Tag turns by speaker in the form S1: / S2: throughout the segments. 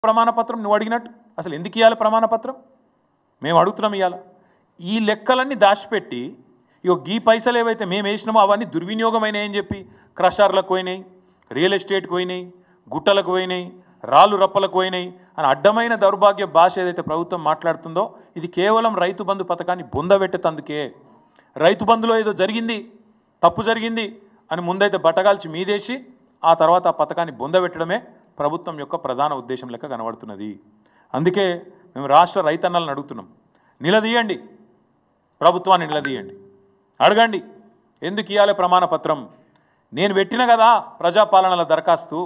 S1: ప్రమాణపత్రం నువ్వు అడిగినట్టు అసలు ఎందుకు ఇవ్వాలి ప్రమాణపత్రం? మేము అడుగుతున్నాం ఇవ్వాలి. ఈ లెక్కలన్నీ దాచిపెట్టి ఇగో ఈ పైసలు ఏవైతే మేము వేసినామో అవన్నీ దుర్వినియోగమైనాయని చెప్పి క్రషర్లకు పోయినాయి, రియల్ ఎస్టేట్కి పోయినాయి, గుట్టలకు పోయినాయి, రాళ్ళు రప్పలకు పోయినాయి అని అడ్డమైన దౌర్భాగ్య భాష ఏదైతే ప్రభుత్వం మాట్లాడుతుందో ఇది కేవలం రైతు బంధు పథకాన్ని బొందబెట్టేందుకే. రైతు బంధులో ఏదో జరిగింది, తప్పు జరిగింది అని ముందైతే బట్టగాల్చి మీదేసి ఆ తర్వాత ఆ పథకాన్ని బొందబెట్టడమే ప్రభుత్వం యొక్క ప్రధాన ఉద్దేశం లెక్క కనబడుతున్నది. అందుకే మేము రాష్ట్ర రైతన్నలను అడుగుతున్నాం, నిలదీయండి, ప్రభుత్వాన్ని నిలదీయండి, అడగండి ఎందుకు ఇవ్వాలి ప్రమాణపత్రం. నేను పెట్టిన కదా ప్రజాపాలనల దరఖాస్తు,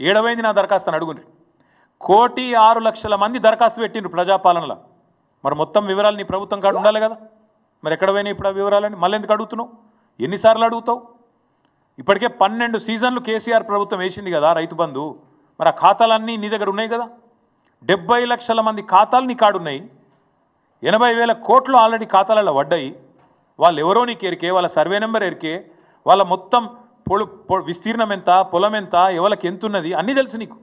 S1: ఏడవైంది నా దరఖాస్తు అని అడుగుండ్రి. 1,06,00,000 మంది దరఖాస్తు పెట్టిండ్రు ప్రజాపాలనలో. మరి మొత్తం వివరాలు నీ ప్రభుత్వం కాడ ఉండాలి కదా. మరి ఎక్కడ పోయినాయి ఇప్పుడు ఆ వివరాలని? మళ్ళీ ఎందుకు అడుగుతున్నావు? ఎన్నిసార్లు అడుగుతావు? ఇప్పటికే 12 సీజన్లు కేసీఆర్ ప్రభుత్వం వేసింది కదా రైతు బంధు. మరి ఆ ఖాతాలన్నీ నీ దగ్గర ఉన్నాయి కదా. 70 లక్షల మంది ఖాతాలు నీ కాడున్నాయి. 80,000 కోట్లు ఆల్రెడీ ఖాతాలలో పడ్డాయి. వాళ్ళు ఎవరో నీకు ఎరికే, వాళ్ళ సర్వే నెంబర్ ఎరికే, వాళ్ళ మొత్తం విస్తీర్ణం ఎంత, పొలం ఎంత, ఎవరికి ఎంత ఉన్నది అన్నీ తెలుసు నీకు.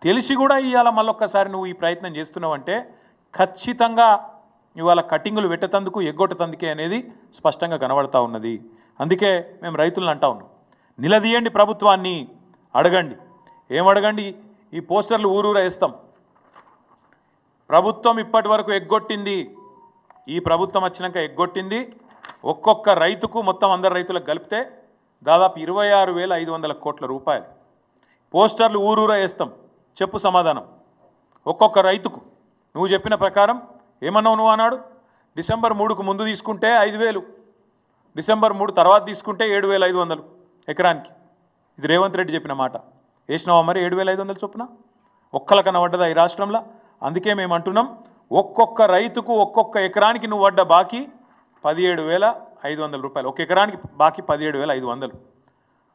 S1: తెలిసి కూడా ఇవాళ మళ్ళొక్కసారి నువ్వు ఈ ప్రయత్నం చేస్తున్నావంటే ఖచ్చితంగా ఇవాళ కటింగులు పెట్టేందుకు ఎగ్గొట్టేందుకే అనేది స్పష్టంగా కనబడతా ఉన్నది. అందుకే మేము రైతులను అంటా ఉన్నాం, నిలదీయండి ప్రభుత్వాన్ని, అడగండి. ఏమడగండి? ఈ పోస్టర్లు ఊరూరా వేస్తాం. ప్రభుత్వం ఇప్పటి వరకు ఎగ్గొట్టింది, ఈ ప్రభుత్వం వచ్చినాక ఎగ్గొట్టింది ఒక్కొక్క రైతుకు మొత్తం అందరు రైతులకు కలిపితే దాదాపు 26,500 కోట్ల రూపాయలు. పోస్టర్లు ఊరూరా వేస్తాం. చెప్పు సమాధానం ఒక్కొక్క రైతుకు. నువ్వు చెప్పిన ప్రకారం ఏమన్నావు? నువ్వు అన్నాడు డిసెంబర్ 3కు ముందు తీసుకుంటే 5,000, డిసెంబర్ 3 తర్వాత తీసుకుంటే 7,500 ఎకరానికి. ఇది రేవంత్ రెడ్డి చెప్పిన మాట. వేసినావా మరి 7,500 చొప్పున? ఒక్కలకన్నా పడ్డదా ఈ రాష్ట్రంలో? అందుకే మేము అంటున్నాం, ఒక్కొక్క రైతుకు ఒక్కొక్క ఎకరానికి నువ్వు పడ్డ బాకీ 17,500 రూపాయలు. ఒక ఎకరానికి బాకీ 17,500.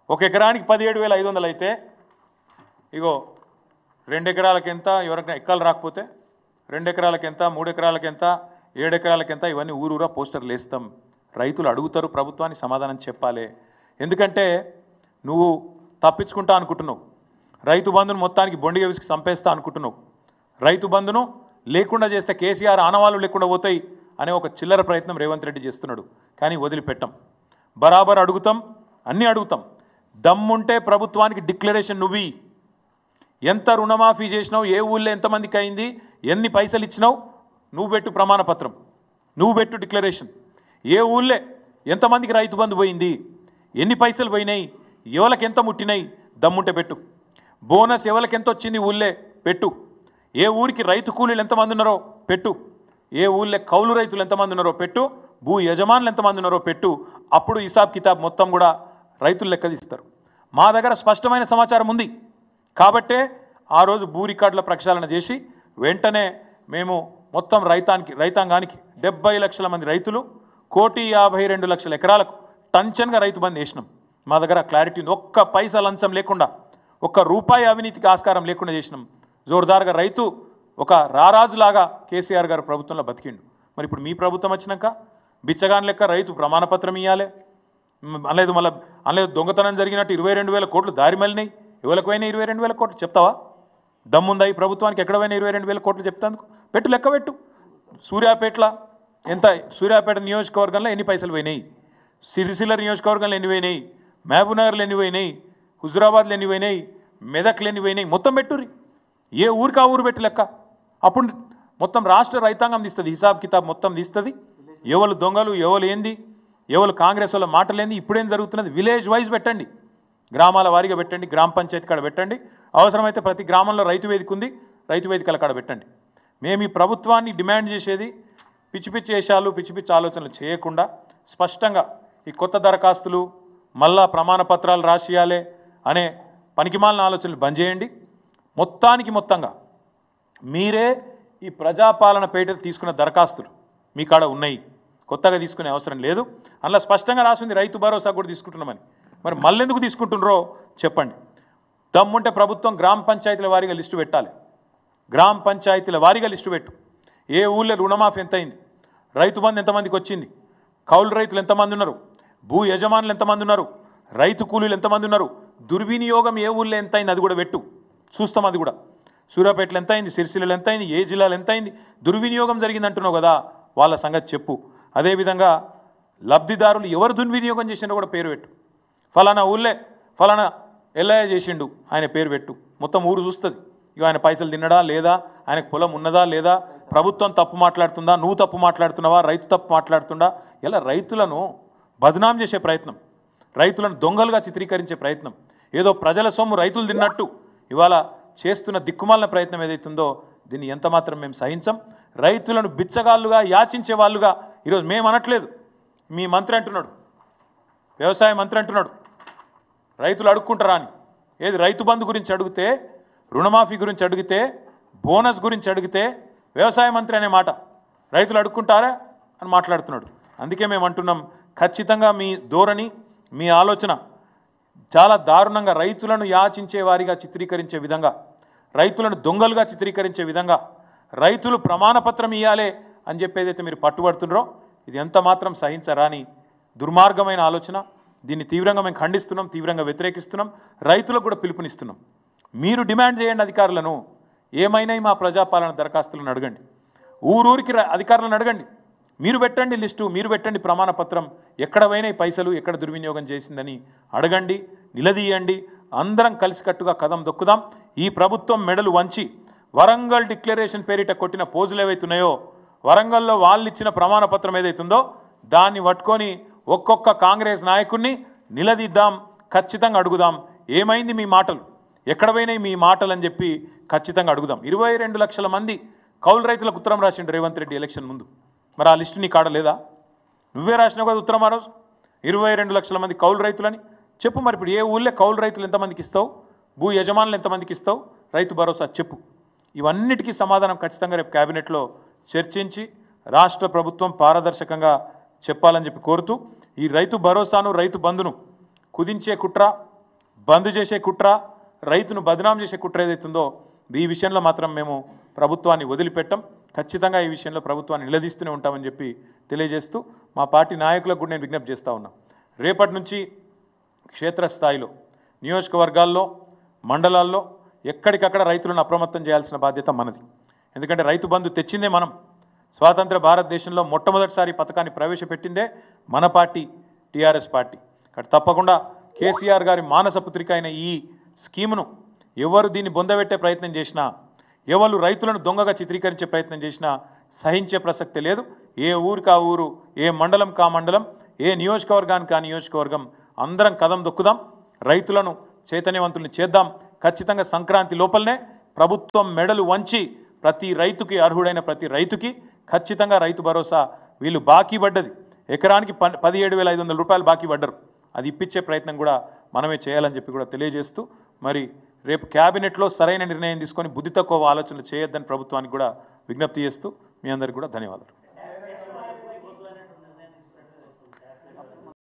S1: ఒక ఎకరానికి 17,500 అయితే ఇగో 2 ఎకరాలకు ఎంత, ఎవరికైనా ఎక్కలు రాకపోతే 2 ఎకరాలకు ఎంత, 3 ఎకరాలకు ఎంత, 7 ఎకరాలకు ఎంత, ఇవన్నీ ఊరూరా పోస్టర్లు వేస్తాం. రైతులు అడుగుతారు, ప్రభుత్వాన్ని సమాధానం చెప్పాలి. ఎందుకంటే నువ్వు తప్పించుకుంటా అనుకుంటున్నావు, రైతు బంధును మొత్తానికి బొండిగా విసికి చంపేస్తా అనుకుంటున్నావు, రైతు బంధును లేకుండా చేస్తే కేసీఆర్ ఆనవాళ్ళు లేకుండా పోతాయి అనే ఒక చిల్లర ప్రయత్నం రేవంత్ రెడ్డి చేస్తున్నాడు. కానీ వదిలిపెట్టాం, బరాబర్ అడుగుతాం, అన్నీ అడుగుతాం. దమ్ముంటే ప్రభుత్వానికి డిక్లరేషన్ నువ్వు ఎంత రుణమాఫీ చేసినావు, ఏ ఊళ్ళో ఎంతమందికి అయింది, ఎన్ని పైసలు ఇచ్చినావు, నువ్వు పెట్టు ప్రమాణపత్రం, నువ్వు పెట్టు డిక్లరేషన్. ఏ ఊళ్ళో ఎంతమందికి రైతు బంధు పోయింది, ఎన్ని పైసలు పోయినాయి, ఎవరికి ఎంత ముట్టినాయి, దమ్ముంటే పెట్టు. బోనస్ ఎవరికి ఎంత వచ్చింది ఊళ్ళే పెట్టు. ఏ ఊరికి రైతు కూలీలు ఎంతమంది ఉన్నారో పెట్టు. ఏ ఊళ్ళో కౌలు రైతులు ఎంతమంది ఉన్నారో పెట్టు. భూ యజమానులు ఎంతమంది ఉన్నారో పెట్టు. అప్పుడు హిసాబ్ కితాబ్ మొత్తం కూడా రైతులు లెక్కదిస్తారు. మా దగ్గర స్పష్టమైన సమాచారం ఉంది కాబట్టే ఆ రోజు భూ రికార్డుల ప్రక్షాళన చేసి వెంటనే మేము మొత్తం రైతాంగానికి 70 లక్షల మంది రైతులు 1,52,00,000 ఎకరాలకు టంచన్గా రైతు బంధు వేసినాం. మా దగ్గర క్లారిటీ ఉంది. ఒక్క పైసా లంచం లేకుండా, ఒక్క రూపాయి అవినీతికి ఆస్కారం లేకుండా చేసినాం. జోరుదారుగా రైతు ఒక రారాజులాగా కేసీఆర్ గారు ప్రభుత్వంలో బతికిండు. మరి ఇప్పుడు మీ ప్రభుత్వం వచ్చినాక బిచ్చగాన్ లెక్క రైతు ప్రమాణపత్రం ఇవ్వాలి అనలేదు. అనలేదు దొంగతనం జరిగినట్టు 22,000 కోట్లు దారి మళ్ళినాయి. ఎవరికి పోయినా 22,000 కోట్లు చెప్తావా? దమ్ముందా ఈ ప్రభుత్వానికి? ఎక్కడ పోయినా 22,000 కోట్లు చెప్తాందుకు పెట్టు, లెక్క పెట్టు. సూర్యాపేటలో ఎంత, సూర్యాపేట నియోజకవర్గంలో ఎన్ని పైసలు పోయినాయి, సిరిసిల్ల నియోజకవర్గంలో ఎన్ని పోయినాయి, మహబూబ్నగర్లో ఎన్ని పోయినాయి, హుజురాబాద్లో ఎన్ని పోయినాయి, మెదక్లో ఎన్ని పోయినాయి, మొత్తం పెట్టుర్రి. ఏ ఊరికి ఆ ఊరు పెట్టి లెక్క. అప్పుడు మొత్తం రాష్ట్ర రైతాంగం తీస్తుంది, హిసాబ్ కితాబ్ మొత్తం తీస్తుంది. ఎవరు దొంగలు, ఎవరు ఏంది, ఎవరు కాంగ్రెస్ వాళ్ళ మాటలేంది, ఇప్పుడేం జరుగుతున్నది విలేజ్ వైజ్ పెట్టండి, గ్రామాల వారీగా పెట్టండి, గ్రామ పంచాయతీ కాడ పెట్టండి. అవసరమైతే ప్రతి గ్రామంలో రైతు వేదిక ఉంది, రైతు వేదికల కాడ పెట్టండి. మేము ఈ ప్రభుత్వాన్ని డిమాండ్ చేసేది పిచ్చి పిచ్చి వేషాలు, పిచ్చి పిచ్చి ఆలోచనలు చేయకుండా స్పష్టంగా ఈ కొత్త దరఖాస్తులు మళ్ళా ప్రమాణపత్రాలు రాసియాలే అనే పనికిమాలిన ఆలోచనలు బంద్ చేయండి. మొత్తంగా మీరే ఈ ప్రజాపాలన పేట తీసుకున్న దరఖాస్తులు మీ కాడ ఉన్నాయి, కొత్తగా తీసుకునే అవసరం లేదు. అందులో స్పష్టంగా రాసింది రైతు భరోసా కూడా తీసుకుంటున్నామని. మరి మళ్ళీ ఎందుకు తీసుకుంటున్నారో చెప్పండి. దమ్ముంటే ప్రభుత్వం గ్రామ పంచాయతీల వారీగా లిస్టు పెట్టాలి. గ్రామ పంచాయతీల వారీగా లిస్టు పెట్టు. ఏ ఊళ్ళో రుణమాఫీ ఎంత అయింది, రైతు బంధు ఎంతమందికి వచ్చింది, కౌలు రైతులు ఎంతమంది ఉన్నారు, భూ యజమానులు ఎంతమంది ఉన్నారు, రైతు కూలీలు ఎంతమంది ఉన్నారు, దుర్వినియోగం ఏ ఊళ్ళో ఎంత అయింది అది కూడా పెట్టు. చూస్తాం. అది కూడా సూర్యాపేటలో ఎంత అయింది, సిరిసిల్లలో ఎంత అయింది, ఏ జిల్లాలో ఎంత అయింది, దుర్వినియోగం జరిగింది అంటున్నావు కదా, వాళ్ళ సంగతి చెప్పు. అదేవిధంగా లబ్ధిదారులు ఎవరు దుర్వినియోగం చేసినా కూడా పేరు పెట్టు. ఫలానా ఊళ్ళే ఫలానా ఎల్లయ్య చేసిండు, ఆయన పేరు పెట్టు. మొత్తం ఊరు చూస్తుంది. ఇక ఆయన పైసలు తిన్నడా లేదా, ఆయనకు పొలం ఉన్నదా లేదా, ప్రభుత్వం తప్పు మాట్లాడుతుందా, నువ్వు తప్పు మాట్లాడుతున్నావా, రైతు తప్పు మాట్లాడుతుందా. ఇలా రైతులను బదనాం చేసే ప్రయత్నం, రైతులను దొంగలుగా చిత్రీకరించే ప్రయత్నం, ఏదో ప్రజల సొమ్ము రైతులు తిన్నట్టు ఇవాళ చేస్తున్న దిక్కుమాలిన ప్రయత్నం ఏదైతుందో దీన్ని ఎంతమాత్రం మేము సహించం. రైతులను బిచ్చగాళ్ళుగా యాచించే వాళ్ళుగా ఈరోజు మేము అనట్లేదు, మీ మంత్రి అంటున్నాడు, వ్యవసాయ మంత్రి అంటున్నాడు రైతులు అడుక్కుంటారా అని. ఏది రైతు బంధు గురించి అడిగితే, రుణమాఫీ గురించి అడిగితే, బోనస్ గురించి అడిగితే వ్యవసాయ మంత్రి అనే మాట రైతులు అడుక్కుంటారా అని మాట్లాడుతున్నాడు. అందుకే మేము అంటున్నాం, ఖచ్చితంగా మీ ధోరణి, మీ ఆలోచన చాలా దారుణంగా రైతులను యాచించే వారిగా చిత్రీకరించే విధంగా, రైతులను దొంగలుగా చిత్రీకరించే విధంగా, రైతులు ప్రమాణపత్రం ఇవ్వాలే అని చెప్పేదైతే మీరు పట్టుబడుతున్నారో ఇది ఎంత మాత్రం సహించరాని దుర్మార్గమైన ఆలోచన. దీన్ని తీవ్రంగా మేము ఖండిస్తున్నాం, తీవ్రంగా వ్యతిరేకిస్తున్నాం, రైతులకు కూడా పిలుపునిస్తున్నాం. మీరు డిమాండ్ చేయండి అధికారులను, ఏమైనా మా ప్రజాపాలన దరఖాస్తులను అడగండి, ఊరూరికి అధికారులను అడగండి, మీరు పెట్టండి లిస్టు, మీరు పెట్టండి ప్రమాణపత్రం, ఎక్కడ పోయినాయి పైసలు, ఎక్కడ దుర్వినియోగం చేసిందని అడగండి, నిలదీయండి. అందరం కలిసికట్టుగా కదం దొక్కుదాం. ఈ ప్రభుత్వం మెడలు వంచి వరంగల్ డిక్లరేషన్ పేరిట కొట్టిన పోజులు ఏవైతున్నాయో, వరంగల్లో వాళ్ళు ఇచ్చిన ప్రమాణపత్రం ఏదైతుందో దాన్ని పట్టుకొని ఒక్కొక్క కాంగ్రెస్ నాయకుడిని నిలదీద్దాం, ఖచ్చితంగా అడుగుదాం, ఏమైంది మీ మాటలు, ఎక్కడ పోయినాయి మీ మాటలు అని చెప్పి ఖచ్చితంగా అడుగుదాం. 22 లక్షల మంది కౌలు రైతులకు ఉత్తరం రాసిండు రేవంత్ రెడ్డి ఎలక్షన్ ముందు. మరి ఆ లిస్టు నీ కాడ లేదా? నువ్వే రాసినావు కదా ఉత్తరం ఆ రోజు, 22 లక్షల మంది కౌలు రైతులని చెప్పు. మరి ఇప్పుడు ఏ ఊళ్ళో కౌలు రైతులు ఎంతమందికి ఇస్తావు, భూ యజమానులు ఎంతమందికి ఇస్తావు, రైతు భరోసా చెప్పు. ఇవన్నిటికీ సమాధానం ఖచ్చితంగా రేపు క్యాబినెట్లో చర్చించి రాష్ట్ర ప్రభుత్వం పారదర్శకంగా చెప్పాలని చెప్పి కోరుతూ, ఈ రైతు భరోసాను, రైతు బంధును కుదించే కుట్ర, బంద్ చేసే కుట్ర, రైతును బదనాం చేసే కుట్ర ఏదైతుందో ఈ విషయంలో మాత్రం మేము ప్రభుత్వాన్ని వదిలిపెట్టం. ఖచ్చితంగా ఈ విషయంలో ప్రభుత్వాన్ని నిలదీస్తూనే ఉంటామని చెప్పి తెలియజేస్తూ, మా పార్టీ నాయకులకు కూడా నేను విజ్ఞప్తి చేస్తూ ఉన్నా, రేపటి నుంచి క్షేత్రస్థాయిలో నియోజకవర్గాల్లో, మండలాల్లో ఎక్కడికక్కడ రైతులను అప్రమత్తం చేయాల్సిన బాధ్యత మనది. ఎందుకంటే రైతు బంధు తెచ్చిందే మనం. స్వాతంత్ర భారతదేశంలో మొట్టమొదటిసారి పథకాన్ని ప్రవేశపెట్టిందే మన పార్టీ, టీఆర్ఎస్ పార్టీ. కాబట్టి తప్పకుండా కేసీఆర్ గారి మానసపుత్రిక అయిన ఈ స్కీమును ఎవరు దీన్ని బొందబెట్టే ప్రయత్నం చేసినా, ఎవరు రైతులను దొంగగా చిత్రీకరించే ప్రయత్నం చేసినా సహించే ప్రసక్తే లేదు. ఏ ఊరికి ఆ ఊరు, ఏ మండలం కా మండలం, ఏ నియోజకవర్గానికి ఆ నియోజకవర్గం అందరం కదం దొక్కుదాం, రైతులను చైతన్యవంతుల్ని చేద్దాం. ఖచ్చితంగా సంక్రాంతి లోపలనే ప్రభుత్వం మెడలు వంచి ప్రతి రైతుకి, అర్హుడైన ప్రతి రైతుకి ఖచ్చితంగా రైతు భరోసా, వీళ్ళు బాకీ పడ్డది ఎకరానికి 17,500 రూపాయలు బాకీ పడ్డరు, అది ఇప్పించే ప్రయత్నం కూడా మనమే చేయాలని చెప్పి కూడా తెలియజేస్తూ, మరి రేపు క్యాబినెట్లో సరైన నిర్ణయం తీసుకొని బుద్ధి తక్కువ ఆలోచనలు చేయొద్దని ప్రభుత్వానికి కూడా విజ్ఞప్తి చేస్తూ మీ అందరికీ కూడా ధన్యవాదాలు.